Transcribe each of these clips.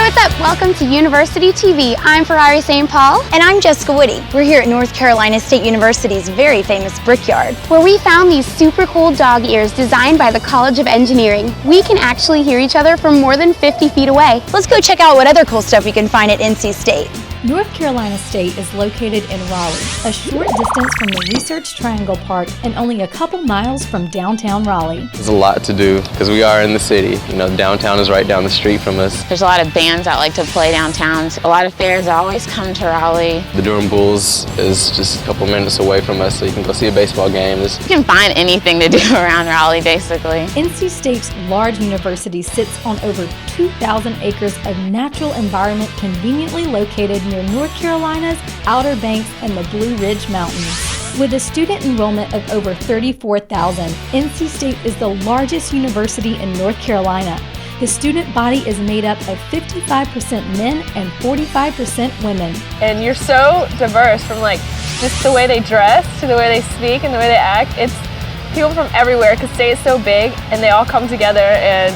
Hey, what's up? Welcome to University TV. I'm Ferrari St. Paul. And I'm Jessica Woody. We're here at North Carolina State University's very famous Brickyard, where we found these super cool dog ears designed by the College of Engineering. We can actually hear each other from more than 50 feet away. Let's go check out what other cool stuff we can find at NC State. North Carolina State is located in Raleigh, a short distance from the Research Triangle Park and only a couple miles from downtown Raleigh. There's a lot to do because we are in the city. You know, downtown is right down the street from us. There's a lot of bands that like to play downtown. A lot of fairs always come to Raleigh. The Durham Bulls is just a couple minutes away from us, so you can go see a baseball game. You can find anything to do around Raleigh, basically. NC State's large university sits on over 2,000 acres of natural environment conveniently located near North Carolina's Outer Banks and the Blue Ridge Mountains. With a student enrollment of over 34,000, NC State is the largest university in North Carolina. The student body is made up of 55% men and 45% women. And you're so diverse, from like just the way they dress to the way they speak and the way they act. It's people from everywhere because State is so big and they all come together and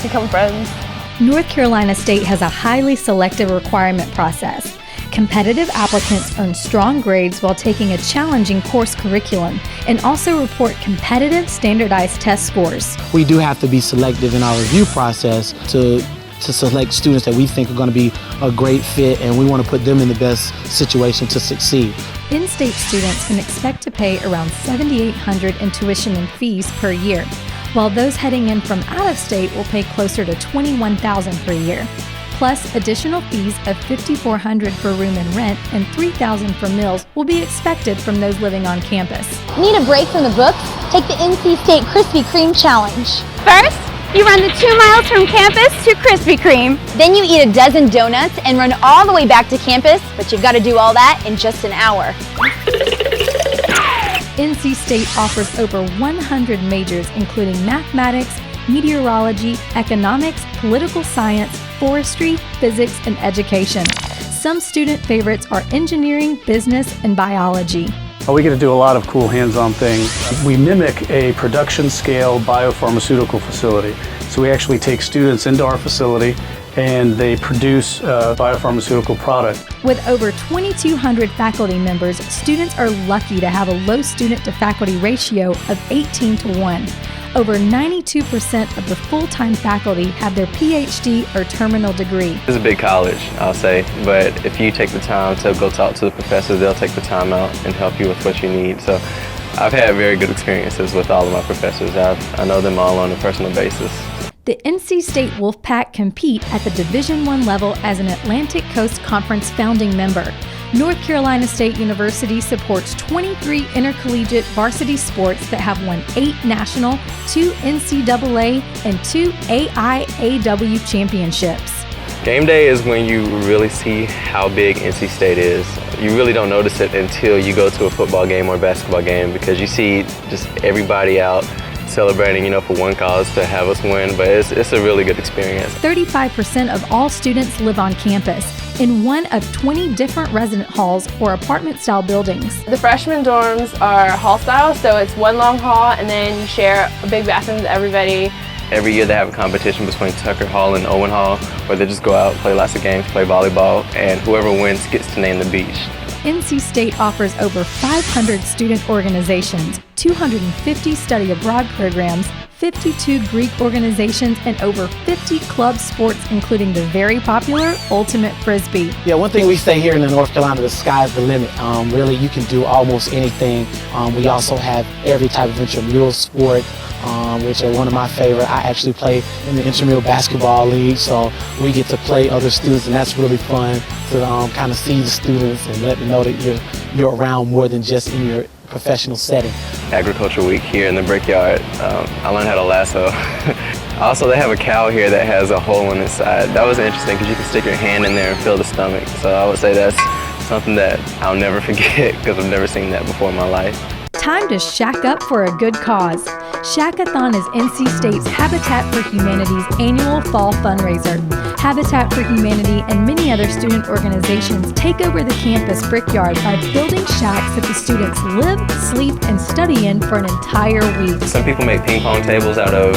become friends. North Carolina State has a highly selective requirement process. Competitive applicants earn strong grades while taking a challenging course curriculum and also report competitive standardized test scores. We do have to be selective in our review process to select students that we think are going to be a great fit, and we want to put them in the best situation to succeed. In-state students can expect to pay around $7,800 in tuition and fees per year, while those heading in from out of state will pay closer to $21,000 per year. Plus, additional fees of $5,400 for room and rent and $3,000 for meals will be expected from those living on campus. Need a break from the books? Take the NC State Krispy Kreme Challenge. First, you run the 2 miles from campus to Krispy Kreme. Then you eat a dozen donuts and run all the way back to campus, but you've got to do all that in just an hour. NC State offers over 100 majors including mathematics, meteorology, economics, political science, forestry, physics, and education. Some student favorites are engineering, business, and biology. We get to do a lot of cool hands-on things. We mimic a production-scale biopharmaceutical facility. So we actually take students into our facility and they produce a biopharmaceutical product. With over 2,200 faculty members, students are lucky to have a low student-to-faculty ratio of 18:1. Over 92% of the full-time faculty have their PhD or terminal degree. It's a big college, I'll say, but if you take the time to go talk to the professors, they'll take the time out and help you with what you need. So I've had very good experiences with all of my professors. I know them all on a personal basis. The NC State Wolfpack compete at the Division I level as an Atlantic Coast Conference founding member. North Carolina State University supports 23 intercollegiate varsity sports that have won 8 national, 2 NCAA, and 2 AIAW championships. Game day is when you really see how big NC State is. You really don't notice it until you go to a football game or a basketball game, because you see just everybody out celebrating, you know, for one cause to have us win, but it's a really good experience. 35% of all students live on campus in one of 20 different resident halls or apartment-style buildings. The freshman dorms are hall style, so it's one long hall and then you share a big bathroom with everybody. Every year they have a competition between Tucker Hall and Owen Hall where they just go out, play lots of games, play volleyball, and whoever wins gets to name the beach. NC State offers over 500 student organizations, 250 study abroad programs, 52 Greek organizations, and over 50 club sports, including the very popular Ultimate Frisbee. Yeah, one thing we say here in North Carolina, the sky's the limit. Really, you can do almost anything. We also have every type of intramural sport, which are one of my favorite. I actually play in the intramural basketball league, so we get to play other students, and that's really fun to kind of see the students and let them know that you're around more than just in your professional setting. Agriculture week here in the Brickyard. I learned how to lasso. Also, they have a cow here that has a hole in its side. That was interesting because you can stick your hand in there and feel the stomach. So I would say that's something that I'll never forget because I've never seen that before in my life. time to shack up for a good cause. Shackathon is NC State's Habitat for Humanity's annual fall fundraiser. Habitat for Humanity and many other student organizations take over the campus brickyard by building shacks that the students live, sleep, and study in for an entire week. Some people make ping pong tables out of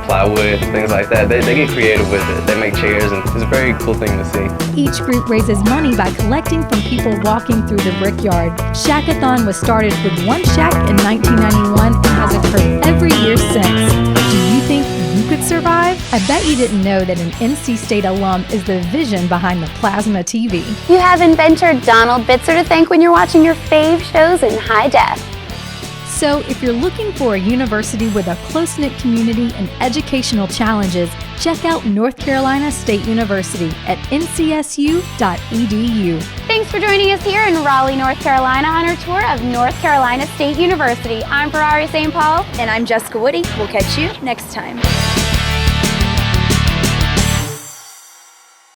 plywood, things like that. They get creative with it. They make chairs, and it's a very cool thing to see. Each group raises money by collecting from people walking through the brickyard. Shackathon was started with one shack in 1991 and has occurred every year since. Do you think you could survive? I bet you didn't know that an NC State alum is the vision behind the plasma TV. You have inventor Donald Bitzer to thank when you're watching your fave shows in high def. So if you're looking for a university with a close-knit community and educational challenges, check out North Carolina State University at ncsu.edu. Thanks for joining us here in Raleigh, North Carolina on our tour of North Carolina State University. I'm Ferrari St. Paul. And I'm Jessica Woody. We'll catch you next time.